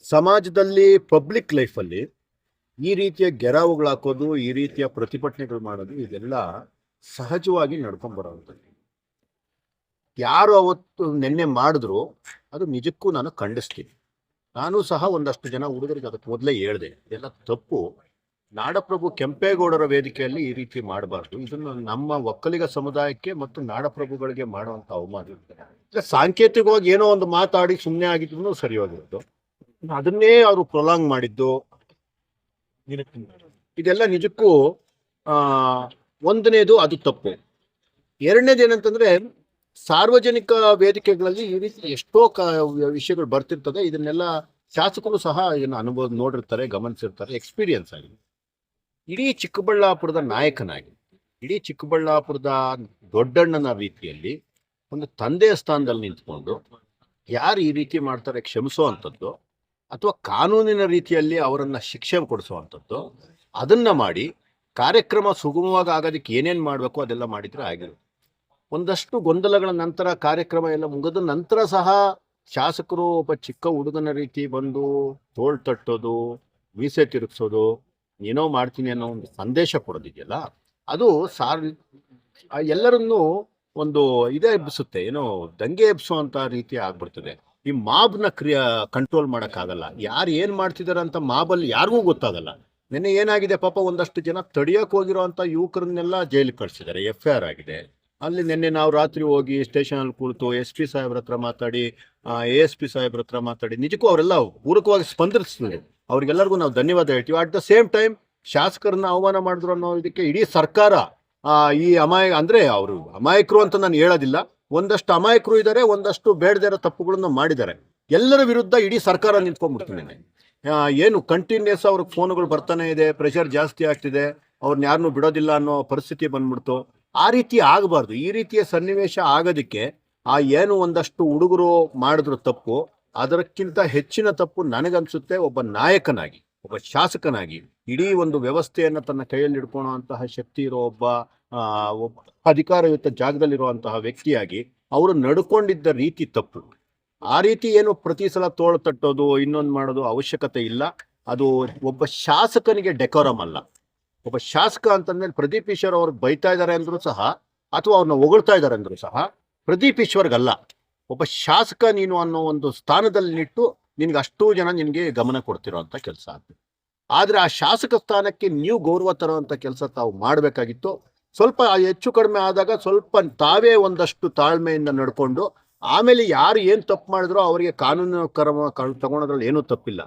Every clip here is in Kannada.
ಸಮಾಜದಲ್ಲಿ ಪಬ್ಲಿಕ್ ಲೈಫಲ್ಲಿ ಈ ರೀತಿಯ ಗೆರಾವುಗಳು ಹಾಕೋದು, ಈ ರೀತಿಯ ಪ್ರತಿಭಟನೆಗಳು ಮಾಡೋದು ಇದೆಲ್ಲ ಸಹಜವಾಗಿ ನಡ್ಕೊಂಡು ಬರೋವಂಥದ್ದು. ಯಾರು ಅವತ್ತು ನಿನ್ನೆ ಮಾಡಿದ್ರು ಅದು ನಿಜಕ್ಕೂ ನಾನು ಖಂಡಿಸ್ತೀನಿ. ನಾನು ಸಹ ಒಂದಷ್ಟು ಜನ ಹುಡುಗರಿಗೆ ಅದಕ್ಕೆ ಮೊದಲೇ ಹೇಳಿದೆ, ಇದೆಲ್ಲ ತಪ್ಪು. ನಾಡಪ್ರಭು ಕೆಂಪೇಗೌಡರ ವೇದಿಕೆಯಲ್ಲಿ ಈ ರೀತಿ ಮಾಡಬಾರ್ದು. ಇದನ್ನು ನಮ್ಮ ಒಕ್ಕಲಿಗ ಸಮುದಾಯಕ್ಕೆ ಮತ್ತು ನಾಡಪ್ರಭುಗಳಿಗೆ ಮಾಡುವಂಥ ಅವಮಾನ. ಇಲ್ಲ, ಸಾಂಕೇತಿಕವಾಗಿ ಏನೋ ಒಂದು ಮಾತಾಡಿ ಸುಮ್ಮನೆ ಆಗಿದ್ರು ಸರಿ ಹೋಗಿರೋದು, ಅದನ್ನೇ ಅವರು ಪ್ರೊಲಾಂಗ್ ಮಾಡಿದ್ದು, ಇದೆಲ್ಲ ನಿಜಕ್ಕೂ ಆ ಒಂದನೇದು ಅದು ತಪ್ಪು. ಎರಡನೇದು ಏನಂತಂದ್ರೆ, ಸಾರ್ವಜನಿಕ ವೇದಿಕೆಗಳಲ್ಲಿ ಈ ರೀತಿ ಎಷ್ಟೋ ವಿಷಯಗಳು ಬರ್ತಿರ್ತದೆ. ಇದನ್ನೆಲ್ಲ ಶಾಸಕರು ಸಹ ಏನು ಅನುಭವ ನೋಡಿರ್ತಾರೆ, ಗಮನಿಸಿರ್ತಾರೆ, ಎಕ್ಸ್ಪೀರಿಯನ್ಸ್ ಆಗಿದೆ. ಇಡೀ ಚಿಕ್ಕಬಳ್ಳಾಪುರದ ನಾಯಕನಾಗಿ, ಇಡೀ ಚಿಕ್ಕಬಳ್ಳಾಪುರದ ದೊಡ್ಡಣ್ಣನ ರೀತಿಯಲ್ಲಿ ಒಂದು ತಂದೆಯ ಸ್ಥಾನದಲ್ಲಿ ನಿಂತ್ಕೊಂಡು ಯಾರು ಈ ರೀತಿ ಮಾಡ್ತಾರೆ ಕ್ಷಮಿಸೋ ಅಂಥದ್ದು, ಅಥವಾ ಕಾನೂನಿನ ರೀತಿಯಲ್ಲಿ ಅವರನ್ನು ಶಿಕ್ಷೆ ಕೊಡಿಸುವಂಥದ್ದು, ಅದನ್ನ ಮಾಡಿ ಕಾರ್ಯಕ್ರಮ ಸುಗಮವಾಗಿ ಆಗೋದಕ್ಕೆ ಏನೇನು ಮಾಡಬೇಕು ಅದೆಲ್ಲ ಮಾಡಿದ್ರೆ ಆಗಿರುತ್ತೆ. ಒಂದಷ್ಟು ಗೊಂದಲಗಳ ನಂತರ ಕಾರ್ಯಕ್ರಮ ಎಲ್ಲ ಮುಗಿದ ನಂತರ ಸಹ ಶಾಸಕರು ಒಬ್ಬ ಚಿಕ್ಕ ಹುಡುಗನ ರೀತಿ ಬಂದು ತೋಳ್ ತಟ್ಟೋದು, ಮೀಸೆ ತಿರುಗಿಸೋದು, ಏನೋ ಮಾಡ್ತೀನಿ ಅನ್ನೋ ಒಂದು ಸಂದೇಶ ಕೊಡೋದಿದೆಯಲ್ಲ, ಅದು ಎಲ್ಲರನ್ನೂ ಒಂದು ಇದೇ ಎಬ್ಬಿಸುತ್ತೆ, ಏನೋ ದಂಗೆ ಎಬ್ಸುವಂಥ ರೀತಿ ಆಗ್ಬಿಡ್ತದೆ. ಈ ಮಾಬ್ನ ಕಂಟ್ರೋಲ್ ಮಾಡೋಕ್ಕಾಗಲ್ಲ. ಯಾರು ಏನು ಮಾಡ್ತಿದ್ದಾರೆ ಅಂತ ಮಾಬಲ್ಲಿ ಯಾರಿಗೂ ಗೊತ್ತಾಗಲ್ಲ. ನಿನ್ನೆ ಏನಾಗಿದೆ ಪಾಪ, ಒಂದಷ್ಟು ಜನ ತಡಿಯೋಕೆ ಹೋಗಿರೋ ಅಂಥ ಯುವಕರನ್ನೆಲ್ಲ ಜೈಲಿಗೆ ಕಳಿಸಿದ್ದಾರೆ, FIR ಆಗಿದೆ. ಅಲ್ಲಿ ನಿನ್ನೆ ನಾವು ರಾತ್ರಿ ಹೋಗಿ ಸ್ಟೇಷನಲ್ಲಿ ಕುಳಿತು SP ಸಾಹೇಬ್ರ ಹತ್ರ ಮಾತಾಡಿ, ASP ಸಾಹೇಬ್ರ ಹತ್ರ ಮಾತಾಡಿ, ನಿಜಕ್ಕೂ ಅವರೆಲ್ಲ ಪೂರಕವಾಗಿ ಸ್ಪಂದಿಸಿದ್ರು. ಅವ್ರಿಗೆಲ್ಲರಿಗೂ ನಾವು ಧನ್ಯವಾದ ಹೇಳ್ತೀವಿ. ಅಟ್ ದ ಸೇಮ್ ಟೈಮ್ ಶಾಸಕರನ್ನ ಅವಮಾನ ಮಾಡಿದ್ರು ಅನ್ನೋ ಇದಕ್ಕೆ ಇಡೀ ಸರ್ಕಾರ ಈ ಅಂದರೆ ಅವರು ಅಮಾಯಕರು ಅಂತ ನಾನು ಹೇಳೋದಿಲ್ಲ, ಒಂದಷ್ಟು ಅಮಾಯಕರು ಇದ್ದಾರೆ, ಒಂದಷ್ಟು ಬೇಡದೇ ಇರೋ ತಪ್ಪುಗಳನ್ನು ಮಾಡಿದ್ದಾರೆ. ಎಲ್ಲರ ವಿರುದ್ಧ ಇಡೀ ಸರ್ಕಾರ ನಿಂತ್ಕೊಂಡ್ಬಿಡ್ತೀನಿ. ಏನು ಕಂಟಿನ್ಯೂಸ್ ಅವ್ರಿಗೆ ಫೋನ್ಗಳು ಬರ್ತಾನೆ ಇದೆ, ಪ್ರೆಷರ್ ಜಾಸ್ತಿ ಆಗ್ತಿದೆ, ಅವ್ರನ್ನ ಯಾರನ್ನೂ ಬಿಡೋದಿಲ್ಲ ಅನ್ನೋ ಪರಿಸ್ಥಿತಿ ಬಂದ್ಬಿಡ್ತು. ಆ ರೀತಿ ಆಗಬಾರ್ದು. ಈ ರೀತಿಯ ಸನ್ನಿವೇಶ ಆಗೋದಕ್ಕೆ ಏನು ಒಂದಷ್ಟು ಹುಡುಗರು ಮಾಡಿದ್ರು ತಪ್ಪು, ಅದಕ್ಕಿಂತ ಹೆಚ್ಚಿನ ತಪ್ಪು ನನಗನ್ಸುತ್ತೆ ಒಬ್ಬ ನಾಯಕನಾಗಿ, ಒಬ್ಬ ಶಾಸಕನಾಗಿ, ಇಡೀ ಒಂದು ವ್ಯವಸ್ಥೆಯನ್ನು ತನ್ನ ಕೈಯಲ್ಲಿ ಹಿಡ್ಕೊಳ್ಳುವಂತಹ ಶಕ್ತಿ ಇರೋ ಒಬ್ಬ ಅಧಿಕಾರಯುತ ಜಾಗದಲ್ಲಿರುವಂತಹ ವ್ಯಕ್ತಿಯಾಗಿ ಅವರು ನಡ್ಕೊಂಡಿದ್ದ ರೀತಿ ತಪ್ಪು. ಆ ರೀತಿ ಏನು ಪ್ರತಿ ಸಲ ತೋಳು ತಟ್ಟೋದು, ಇನ್ನೊಂದು ಮಾಡೋದು ಅವಶ್ಯಕತೆ ಇಲ್ಲ. ಅದು ಒಬ್ಬ ಶಾಸಕನಿಗೆ ಡೆಕೋರಮ್ ಅಲ್ಲ. ಒಬ್ಬ ಶಾಸಕ ಅಂತಂದ್ಮೇಲೆ ಪ್ರದೀಪ್ ಈಶ್ವರ್ ಅವ್ರಿಗೆ ಬೈತಾ ಇದ್ದಾರೆ ಅಂದ್ರೂ ಸಹ, ಅಥವಾ ಅವ್ರನ್ನ ಹೊಗಳ್ತಾ ಇದ್ದಾರೆ ಅಂದ್ರೂ ಸಹ, ಪ್ರದೀಪ್ ಈಶ್ವರ್ಗಲ್ಲ. ಒಬ್ಬ ಶಾಸಕ ನೀನು ಅನ್ನೋ ಒಂದು ಸ್ಥಾನದಲ್ಲಿ ನಿಟ್ಟು ನಿನ್ಗೆ ಅಷ್ಟೂ ಜನ ನಿನಗೆ ಗಮನ ಕೊಡ್ತಿರೋ ಅಂತ ಕೆಲಸ ಆಗ್ತದೆ. ಆದರೆ ಆ ಶಾಸಕ ಸ್ಥಾನಕ್ಕೆ ನೀವು ಗೌರವ ತರುವಂಥ ಕೆಲಸ ತಾವು ಮಾಡಬೇಕಾಗಿತ್ತು. ಸ್ವಲ್ಪ ಹೆಚ್ಚು ಕಡಿಮೆ ಆದಾಗ ಸ್ವಲ್ಪ ತಾವೇ ಒಂದಷ್ಟು ತಾಳ್ಮೆಯಿಂದ ನಡ್ಕೊಂಡು, ಆಮೇಲೆ ಯಾರು ಏನು ತಪ್ಪು ಮಾಡಿದ್ರೋ ಅವರಿಗೆ ಕಾನೂನು ಕ್ರಮ ತಗೊಳೋದ್ರಲ್ಲಿ ಏನೂ ತಪ್ಪಿಲ್ಲ.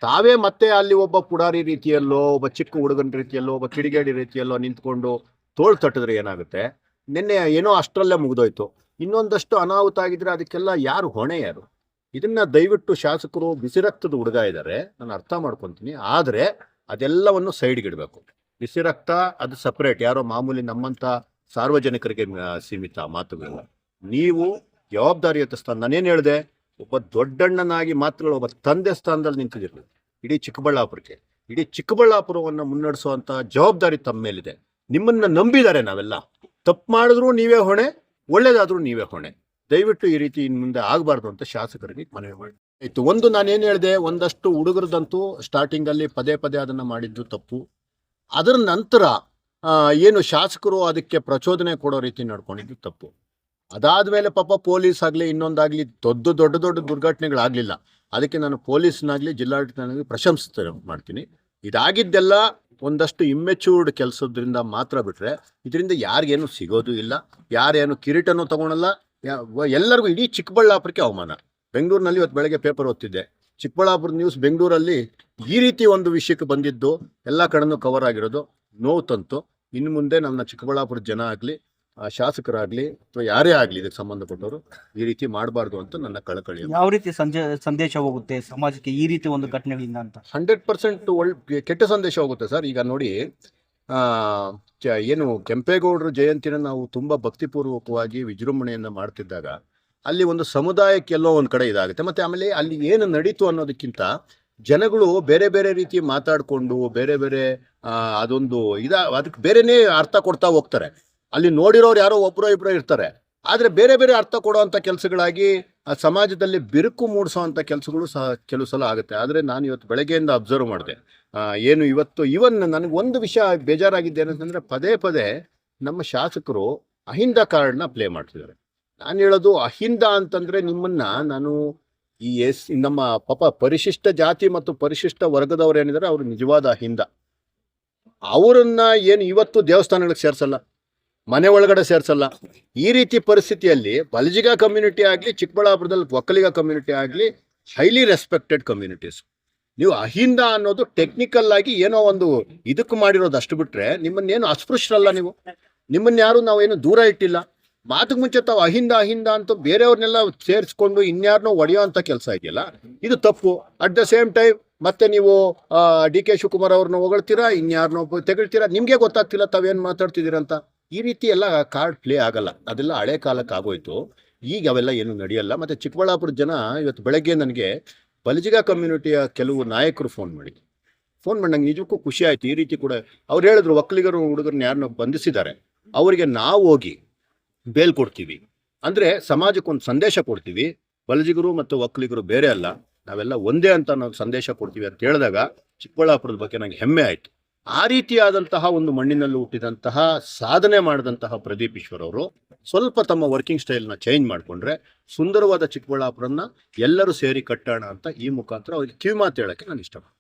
ತಾವೇ ಮತ್ತೆ ಅಲ್ಲಿ ಒಬ್ಬ ಪುಡಾರಿ ರೀತಿಯಲ್ಲೋ, ಒಬ್ಬ ಚಿಕ್ಕ ಹುಡುಗನ ರೀತಿಯಲ್ಲೋ, ಒಬ್ಬ ಕಿಡಿಗೇಡಿ ರೀತಿಯಲ್ಲೋ ನಿಂತ್ಕೊಂಡು ತೋಳು ತಟ್ಟಿದ್ರೆ ಏನಾಗುತ್ತೆ? ನಿನ್ನೆ ಏನೋ ಅಷ್ಟರಲ್ಲೇ ಮುಗಿದೋಯ್ತು. ಇನ್ನೊಂದಷ್ಟು ಅನಾಹುತ ಆಗಿದ್ರೆ ಅದಕ್ಕೆಲ್ಲ ಯಾರು ಹೊಣೆ ಯಾರು? ಇದನ್ನ ದಯವಿಟ್ಟು ಶಾಸಕರು, ಬಿಸಿ ರಕ್ತದ ಹುಡುಗ ಇದ್ದಾರೆ, ನಾನು ಅರ್ಥ ಮಾಡ್ಕೊತೀನಿ, ಆದರೆ ಅದೆಲ್ಲವನ್ನು ಸೈಡ್ಗಿಡಬೇಕು. ಬಿಸಿ ರಕ್ತ ಅದು ಸಪ್ರೇಟ್, ಯಾರೋ ಮಾಮೂಲಿ ನಮ್ಮಂಥ ಸಾರ್ವಜನಿಕರಿಗೆ ಸೀಮಿತ ಮಾತುಗಳೆಲ್ಲ. ನೀವು ಜವಾಬ್ದಾರಿಯುತ ಸ್ಥಾನ, ನಾನೇನು ಹೇಳಿದೆ, ಒಬ್ಬ ದೊಡ್ಡಣ್ಣನಾಗಿ ಮಾತ್ರ ಒಬ್ಬ ತಂದೆ ಸ್ಥಾನದಲ್ಲಿ ನಿಂತಿದ್ದೀರಿ. ಇಡೀ ಚಿಕ್ಕಬಳ್ಳಾಪುರಕ್ಕೆ, ಇಡೀ ಚಿಕ್ಕಬಳ್ಳಾಪುರವನ್ನು ಮುನ್ನಡೆಸುವಂಥ ಜವಾಬ್ದಾರಿ ತಮ್ಮ ಮೇಲಿದೆ. ನಿಮ್ಮನ್ನು ನಂಬಿದ್ದಾರೆ ನಾವೆಲ್ಲ. ತಪ್ಪು ಮಾಡಿದ್ರು ನೀವೇ ಹೊಣೆ, ಒಳ್ಳೇದಾದ್ರೂ ನೀವೇ ಹೊಣೆ. ದಯವಿಟ್ಟು ಈ ರೀತಿ ಇನ್ನು ಮುಂದೆ ಆಗಬಾರ್ದು ಅಂತ ಶಾಸಕರಿಗೆ ಮನವಿ ಮಾಡಿ ಆಯಿತು. ಒಂದು ನಾನೇನು ಹೇಳಿದೆ, ಒಂದಷ್ಟು ಹುಡುಗರದಂತೂ ಸ್ಟಾರ್ಟಿಂಗಲ್ಲಿ ಪದೇ ಪದೇ ಅದನ್ನು ಮಾಡಿದ್ದು ತಪ್ಪು. ಅದರ ನಂತರ ಏನು ಶಾಸಕರು ಅದಕ್ಕೆ ಪ್ರಚೋದನೆ ಕೊಡೋ ರೀತಿ ನಡ್ಕೊಂಡಿದ್ದು ತಪ್ಪು. ಅದಾದಮೇಲೆ ಪಾಪ ಪೊಲೀಸ್ ಆಗಲಿ ಇನ್ನೊಂದಾಗಲಿ ದೊಡ್ಡ ದುರ್ಘಟನೆಗಳಾಗಲಿಲ್ಲ. ಅದಕ್ಕೆ ನಾನು ಪೊಲೀಸ್ನಾಗಲಿ ಜಿಲ್ಲಾಡಳಿತನಾಗಲಿ ಪ್ರಶಂಸೆ ಮಾಡ್ತೀನಿ. ಇದಾಗಿದ್ದೆಲ್ಲ ಒಂದಷ್ಟು ಇಮ್ಮೆಚೂರ್ಡ್ ಕೆಲಸದ್ರಿಂದ ಮಾತ್ರ ಬಿಟ್ಟರೆ ಇದರಿಂದ ಯಾರಿಗೇನು ಸಿಗೋದು ಇಲ್ಲ, ಯಾರೇನು ಕಿರೀಟನೂ ತಗೊಳಲ್ಲ. ಎಲ್ಲರಿಗೂ, ಇಡೀ ಚಿಕ್ಕಬಳ್ಳಾಪುರಕ್ಕೆ ಅವಮಾನ. ಬೆಂಗಳೂರಿನಲ್ಲಿ ಇವತ್ತು ಬೆಳಗ್ಗೆ ಪೇಪರ್ ಓದ್ತಿದ್ದೆ, ಚಿಕ್ಕಬಳ್ಳಾಪುರ ನ್ಯೂಸ್ ಬೆಂಗಳೂರಲ್ಲಿ ಈ ರೀತಿ ಒಂದು ವಿಷಯಕ್ಕೆ ಬಂದಿದ್ದು ಎಲ್ಲ ಕಡೆನೂ ಕವರ್ ಆಗಿರೋದು ನೋವು ತಂತು. ಇನ್ನು ಮುಂದೆ ನಮ್ಮ ಚಿಕ್ಕಬಳ್ಳಾಪುರ ಜನ ಆಗಲಿ, ಶಾಸಕರಾಗಲಿ, ಅಥವಾ ಯಾರೇ ಆಗಲಿ ಇದಕ್ಕೆ ಸಂಬಂಧಪಟ್ಟವರು ಈ ರೀತಿ ಮಾಡಬಾರ್ದು ಅಂತ ನನ್ನ ಕಳಕಳಿ. ಯಾವ ರೀತಿ ಸಂದೇಶ ಹೋಗುತ್ತೆ ಸಮಾಜಕ್ಕೆ ಈ ರೀತಿ ಒಂದು ಘಟನೆಗಳಿಂದ ಅಂತ? 100% ಕೆಟ್ಟ ಸಂದೇಶ ಹೋಗುತ್ತೆ ಸರ್. ಈಗ ನೋಡಿ, ಏನು ಕೆಂಪೇಗೌಡರ ಜಯಂತಿನ ನಾವು ತುಂಬ ಭಕ್ತಿಪೂರ್ವಕವಾಗಿ ವಿಜೃಂಭಣೆಯನ್ನು ಮಾಡ್ತಿದ್ದಾಗ ಅಲ್ಲಿ ಒಂದು ಸಮುದಾಯಕ್ಕೆ ಎಲ್ಲೋ ಒಂದು ಕಡೆ ಇದಾಗುತ್ತೆ. ಮತ್ತು ಆಮೇಲೆ ಅಲ್ಲಿ ಏನು ನಡೀತು ಅನ್ನೋದಕ್ಕಿಂತ ಜನಗಳು ಬೇರೆ ಬೇರೆ ರೀತಿ ಮಾತಾಡಿಕೊಂಡು ಬೇರೆ ಬೇರೆ ಅದೊಂದು ಅದಕ್ಕೆ ಬೇರೆನೇ ಅರ್ಥ ಕೊಡ್ತಾ ಹೋಗ್ತಾರೆ. ಅಲ್ಲಿ ನೋಡಿರೋರು ಯಾರೋ ಒಬ್ಬರೋ ಇಬ್ಬರೋ ಇರ್ತಾರೆ, ಆದರೆ ಬೇರೆ ಬೇರೆ ಅರ್ಥ ಕೊಡುವಂಥ ಕೆಲಸಗಳಾಗಿ ಆ ಸಮಾಜದಲ್ಲಿ ಬಿರುಕು ಮೂಡಿಸೋವಂಥ ಕೆಲಸಗಳು ಸಹ ಕೆಲವು ಸಲ ಆಗುತ್ತೆ. ಆದರೆ ನಾನು ಇವತ್ತು ಬೆಳಗ್ಗೆಯಿಂದ ಅಬ್ಸರ್ವ್ ಮಾಡಿದೆ, ಏನು ಇವತ್ತು ಇವನ್ ನನಗೆ ಒಂದು ವಿಷಯ ಬೇಜಾರಾಗಿದ್ದೆ ಏನಂತಂದರೆ, ಪದೇ ಪದೇ ನಮ್ಮ ಶಾಸಕರು ಅಹಿಂದ ಕಾರ್ಡ್ನ ಪ್ಲೇ ಮಾಡ್ತಿದ್ದಾರೆ. ನಾನು ಹೇಳೋದು ಅಹಿಂದ ಅಂತಂದರೆ ನಿಮ್ಮನ್ನ ನಾನು ಈ ನಮ್ಮ ಪಾಪ ಪರಿಶಿಷ್ಟ ಜಾತಿ ಮತ್ತು ಪರಿಶಿಷ್ಟ ವರ್ಗದವ್ರು ಏನಿದ್ದಾರೆ ಅವರು ನಿಜವಾದ ಅಹಿಂದ. ಅವರನ್ನ ಏನು ಇವತ್ತು ದೇವಸ್ಥಾನಗಳಿಗೆ ಸೇರಿಸಲ್ಲ, ಮನೆ ಒಳಗಡೆ ಸೇರಿಸಲ್ಲ. ಈ ರೀತಿ ಪರಿಸ್ಥಿತಿಯಲ್ಲಿ ಬಲಜಿಗ ಕಮ್ಯುನಿಟಿ ಆಗಲಿ, ಚಿಕ್ಕಬಳ್ಳಾಪುರದಲ್ಲಿ ಒಕ್ಕಲಿಗ ಕಮ್ಯುನಿಟಿ ಆಗಲಿ, ಹೈಲಿ ರೆಸ್ಪೆಕ್ಟೆಡ್ ಕಮ್ಯುನಿಟೀಸ್. ನೀವು ಅಹಿಂದ ಅನ್ನೋದು ಟೆಕ್ನಿಕಲ್ ಆಗಿ ಏನೋ ಒಂದು ಇದಕ್ಕೆ ಮಾಡಿರೋದು, ಅಷ್ಟು ಬಿಟ್ರೆ ನಿಮ್ಮನ್ನೇನು ಅಸ್ಪೃಶ್ಯರಲ್ಲ. ನಿಮ್ಮನ್ನ ಯಾರು ನಾವೇನು ದೂರ ಇಟ್ಟಿಲ್ಲ. ಮಾತಿಗೆ ಮುಂಚೆ ತಾವು ಅಹಿಂದ ಅಹಿಂದ ಅಂತ ಬೇರೆಯವ್ರನ್ನೆಲ್ಲ ಸೇರಿಸ್ಕೊಂಡು ಇನ್ಯಾರನ್ನೋ ಒಡೆಯೋ ಅಂತ ಕೆಲಸ ಇದೆಯಲ್ಲ, ಇದು ತಪ್ಪು. ಅಟ್ ದ ಸೇಮ್ ಟೈಮ್ ಮತ್ತೆ ನೀವು ಡಿ ಕೆ ಶಿವಕುಮಾರ್ ಅವ್ರನ್ನ ಹೊಗಳ್ತೀರಾ, ಇನ್ಯಾರನ್ನೋ ತೆಗಳ್ತೀರಾ, ನಿಮಗೆ ಗೊತ್ತಾಗ್ತಿಲ್ಲ ತಾವೇನು ಮಾತಾಡ್ತಿದ್ದೀರಂತ. ಈ ರೀತಿ ಎಲ್ಲ ಕಾರ್ಡ್ ಪ್ಲೇ ಆಗಲ್ಲ, ಅದೆಲ್ಲ ಹಳೆ ಕಾಲಕ್ಕೆ ಆಗೋಯ್ತು. ಈಗ ಅವೆಲ್ಲ ಏನು ನಡೆಯಲ್ಲ. ಮತ್ತು ಚಿಕ್ಕಬಳ್ಳಾಪುರ ಜನ ಇವತ್ತು ಬೆಳಗ್ಗೆ ನನಗೆ ಬಲಜಿಗ ಕಮ್ಯುನಿಟಿಯ ಕೆಲವು ನಾಯಕರು ಫೋನ್ ಮಾಡಿ ನಂಗೆ ನಿಜಕ್ಕೂ ಖುಷಿ ಆಯಿತು. ಈ ರೀತಿ ಕೂಡ ಅವ್ರು ಹೇಳಿದ್ರು, ಒಕ್ಕಲಿಗರು ಹುಡುಗರನ್ನ ಯಾರನ್ನ ಬಂಧಿಸಿದ್ದಾರೆ ಅವರಿಗೆ ನಾವು ಹೋಗಿ ಬೇಲ್ ಕೊಡ್ತೀವಿ, ಅಂದರೆ ಸಮಾಜಕ್ಕೊಂದು ಸಂದೇಶ ಕೊಡ್ತೀವಿ, ಬಲಜಿಗರು ಮತ್ತು ಒಕ್ಕಲಿಗರು ಬೇರೆ ಅಲ್ಲ, ನಾವೆಲ್ಲ ಒಂದೇ ಅಂತ ನಾವು ಸಂದೇಶ ಕೊಡ್ತೀವಿ ಅಂತ ಹೇಳಿದಾಗ ಚಿಕ್ಕಬಳ್ಳಾಪುರದ ಬಗ್ಗೆ ನನಗೆ ಹೆಮ್ಮೆ ಆಯಿತು. ಆ ರೀತಿಯಾದಂತಹ ಒಂದು ಮಣ್ಣಿನಲ್ಲಿ ಹುಟ್ಟಿದಂತಹ ಸಾಧನೆ ಮಾಡಿದಂತಹ ಪ್ರದೀಪ್ ಈಶ್ವರ್ ಅವರು ಸ್ವಲ್ಪ ತಮ್ಮ ವರ್ಕಿಂಗ್ ಸ್ಟೈಲ್ನ ಚೇಂಜ್ ಮಾಡಿಕೊಂಡ್ರೆ ಸುಂದರವಾದ ಚಿಕ್ಕಬಳ್ಳಾಪುರನ್ನ ಎಲ್ಲರೂ ಸೇರಿ ಕಟ್ಟೋಣ ಅಂತ ಈ ಮುಖಾಂತರ ಅವ್ರಿಗೆ ಕಿವಿಮಾತು ಹೇಳೋಕ್ಕೆ ನಾನು ಇಷ್ಟಪಡ್ತೀನಿ.